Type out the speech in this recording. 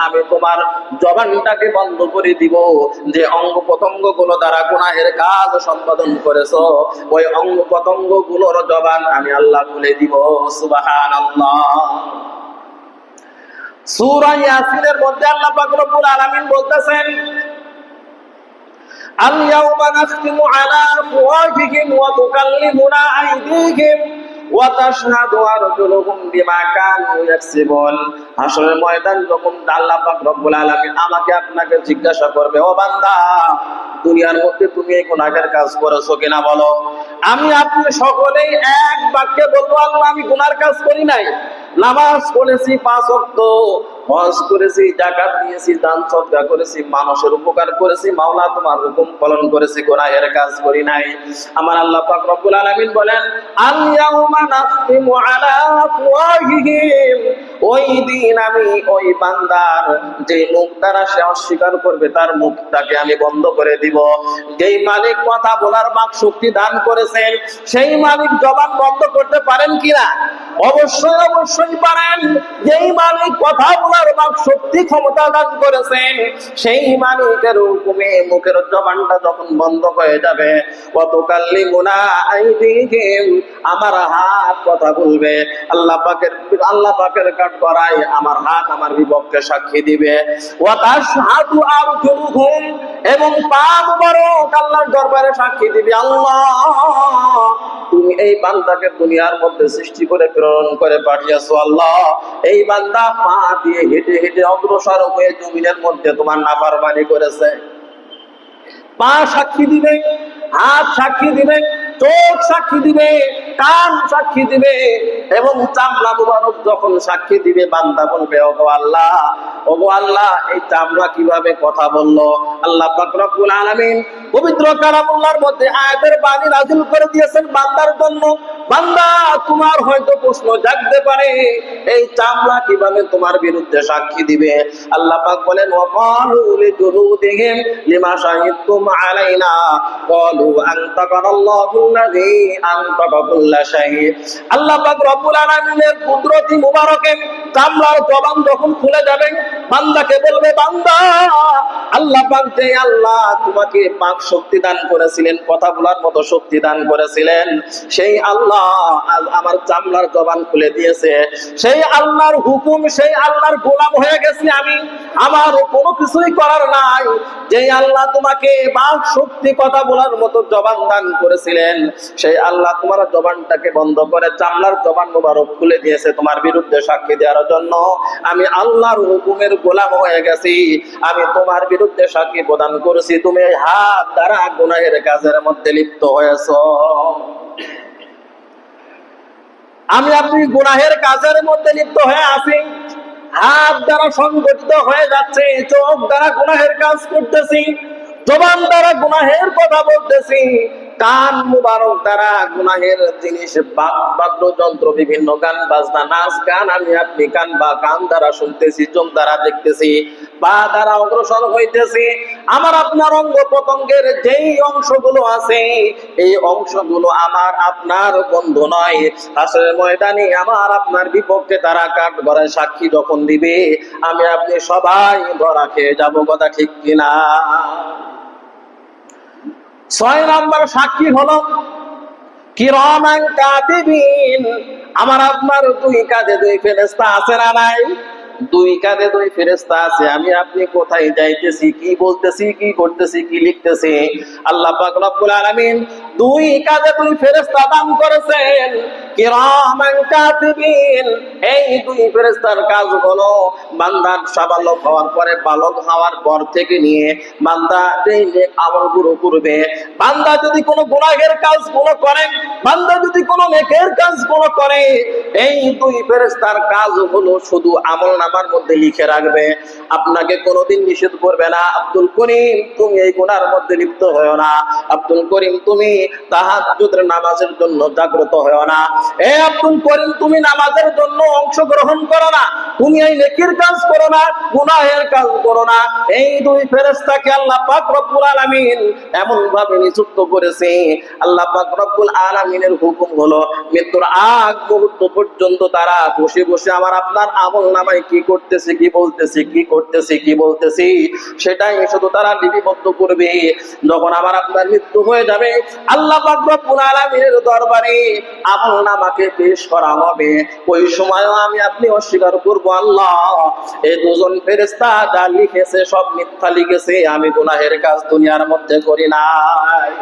আমি তোমার জবানটাকে বন্ধ করে দিব। যে অঙ্গ প্রত্যঙ্গ গুলো দ্বারা গুনাহের কাজ সম্পাদন করেছো, ওই অঙ্গ প্রত্যঙ্গ গুলোর জবান আমি আল্লাহ খুলে দিব। সুবহানাল্লাহ। সূরা ইয়াসিনের মধ্যে আল্লাহ পাক রব্বুল আলামিন বলতেছেন, আল ইয়াউমা নাখতিমু আলা আফওয়াহিহিম ওয়া তুকাল্লিমুনা আইদিহিম ওয়া তাশহাদু আরজুলুহুম বিমা কানু ইয়াকসিবুন। হাসরের ময়দান যখন আল্লাহ পাক রব্বুল আলামিন আমাকে আপনাকে জিজ্ঞাসা করবে, ও বান্দা, দুনিয়ার মধ্যে তুমি এই গুনাহের কাজ করেছো কিনা বলো। আমি আপনি সকলেই এক বাক্যে বলবো, আল্লাহ আমি গুনার কাজ করি নাই। নামাজ পড়েছি 5 ওয়াক্ত, হজ করেছি, যাকাত দিয়েছি, দান সদকা করেছি, মানুষের উপকার করেছি, মাওলা তোমার হুকুম পালন করেছি, গুনাহের কাজ করি নাই। আমার আল্লাহ পাক রব্বুল আলামিন বলেন, আল ইয়াউমা নাখতিমু আলা আফওয়াহিহিম। ওই দিন আমি ওই বান্দার যে মুখ দ্বারা সে অস্বীকার করবে তার মুখটাকে আমি বন্ধ করে দিব। যেই মালিক কথা বলার বাক শক্তি দান করেছেন, সেই মালিক জবান বন্ধ করতে পারেন কিনা? অবশ্যই অবশ্যই পারেন। যেই মালিক কথা বলার বাক শক্তি ক্ষমতা দান করেছেন, সেই মালিকের হুকুমে মুখের জবানটা যখন বন্ধ হয়ে যাবে, ওয়াতুকাল্লিমুনা আইদিহিম, আমার হাত কথা বলবে। আল্লাহ পাকের কাঠ করায় আমার হাত আমার বিপক্ষে সাক্ষী দিবে। ওয়া তাশহাদু আরজুলুহুম, এবং পা মুবারক আল্লাহর দরবারে সাক্ষী দিবে, আল্লাহ তুমি এই বান্দাকে দুনিয়ার মধ্যে সৃষ্টি করে প্রেরণ করে পাঠিয়েছো। আল্লাহ এই বান্দা পা দিয়ে হেঁটে হেঁটে অগ্রসর হয়ে জমিনের মধ্যে তোমার নাফরমানি করেছে। পা সাক্ষী দিবে, হাত সাক্ষী দিবে, চোখ সাক্ষী দিবে, কান সাক্ষী দিবে, এবং চামড়া মুবারক যখন সাক্ষী দিবে, বান্দা বলবে, ওগো আল্লাহ এই চামড়া কিভাবে কথা বললো। আল্লাহ পাক রব্বুল আলামিন পবিত্র কালামুল্লাহর মধ্যে আয়াতের বাণী নাযিল করে দিয়েছেন বান্দার জন্য। বান্দা, তোমার হয়তো প্রশ্ন জাগতে পারে, এই চামড়া কিভাবে তোমার বিরুদ্ধে সাক্ষী দিবে। আল্লাহ পাক বলেন, ওয়াকালু লিজুলুদিহিম লিমা শাহিদতুম আলাইনা ক্বালু আনতাকাল্লাহুল্লাযী আনতাকা কুল্লা শাই। আল্লাহ পাক রব্বুল আলামিনের কুদরতি মুবারকে চামড়ার জবান যখন খুলে যাবে, বান্দাকে বলবে, বান্দা, আল্লাহ পাক যে আল্লাহ তোমাকে পাক শক্তি দান করেছিলেন, কথা বলার মতো শক্তি দান করেছিলেন, সেই আল্লাহ আজ আমার চামড়ার জবান খুলে দিয়েছে। সেই আল্লাহর হুকুম, সেই আল্লাহর গোলাম হয়ে গেছি আমি, আমার কোনো কিছুই করার নাই। যে আল্লাহ তোমাকে বাক শক্তি কথা বলার মতো জবান দান করেছিলেন, সেই আল্লাহ তোমার জবানটাকে বন্ধ করে চামড়ার জবান মুবারক খুলে দিয়েছে তোমার বিরুদ্ধে সাক্ষী দেওয়ার জন্য। আমি আল্লাহর হুকুমের গোলাম হয়ে গেছি, আমি তোমার বিরুদ্ধে সাক্ষী প্রদান করেছি, তুমি হাত দ্বারা গুনাহের কাজের মধ্যে লিপ্ত হয়েছো। আমি আপনি গুনাহের কাজের মধ্যে লিপ্ত হয়ে আছি, হাত দ্বারা সংগঠিত হয়ে যাচ্ছে, চোখ দ্বারা গুনাহের কাজ করতেছি, জবান দ্বারা গুনাহের কথা বলতেছি, কান মুবারক দ্বারা গুনাহের জিনিস, বাদ্যযন্ত্র, বিভিন্ন গান বাজনা, নাচ গান আমি আপনি কান দ্বারা শুনতেছি, চোখ দ্বারা দেখতেছি, পা দ্বারা অগ্রসর হইতেছি। আমার আপনার অঙ্গ প্রত্যঙ্গের যেই অংশগুলো আছে, এই অংশগুলো আমার আপনার বন্ধু নয়। হাসরের ময়দানে আমার আপনার বিপক্ষে তারা কাঠ গড়ায় সাক্ষী যখন দিবে, আমি আপনি সবাই ধরা খেয়ে যাবো। কথা ঠিক কিনা? 6 নম্বর সাক্ষী হলো কিরামান কাতিবিন। আমার আপনার 2 কাঁধে 2 ফেরেশতা আছে না নাই? 2 কাঁধে 2 ফেরেশতা আছে। আমি আপনি কোথায় যাইতেছি, কি বলতেছি, কি করতেছি, কি লিখতেছি, আল্লাহ পাক রব্বুল আলামিন 2 কাঁধে 2 ফেরেশতা দান করেছেন, কিরামান কাতিবিন। এই 2 ফেরেশতার কাজ হলো বান্দার সাবালক হওয়ার পরে, বালক হওয়ার পর থেকে নিয়ে বান্দা যেই নেক আমলগুলো করবে, বান্দা যদি কোনো গুনাহের কাজগুলো করে, বান্দা যদি কোনো নেকের কাজগুলো করে, এই 2 ফেরেশতার কাজ হলো শুধু আমলনামার মধ্যে লিখে রাখবে। আপনাকে কোনোদিন নিষেধ করবে না, আব্দুল করিম তুমি এই গুনার মধ্যে লিপ্ত হও না, আব্দুল করিম তুমি তাহাজ্জুদের নামাজের জন্য জাগ্রত হয় না। এ আব্দুল করিম, তুমি নামাজের জন্য অংশগ্রহণ করো না, তুমি এই নেকির কাজ করো না, গুনাহের কাজ করো না। এই দুই ফেরেশতাকে আল্লাহ পাক রব্বুল আলামিন এমন ভাবে নিযুক্ত করেছে, আল্লাহ পাক রব্বুল আলামিনের হুকুম হলো মৃত্যুর আগ মুহূর্ত পর্যন্ত তারা বসে বসে আমার আপনার আমল নামায় কি করতেছে, কি বলতেছে, কি করতেছে, কি বলতেছি সেটাই শুধু তারা লিপিবদ্ধ করবে। যখন আমার আপনার মৃত্যু হয়ে যাবে, আল্লাহ পাক রব্বুল আলামিনের দরবারে আমল নামাকে পেশ করা হবে। ওই সময়ও আমি আপনি অস্বীকার করব, আল্লাহ এই দুজন ফেরেশতা যা লিখেছে সব মিথ্যা লিখেছে, আমি গুনাহের কাজ দুনিয়ার মধ্যে করি নাই।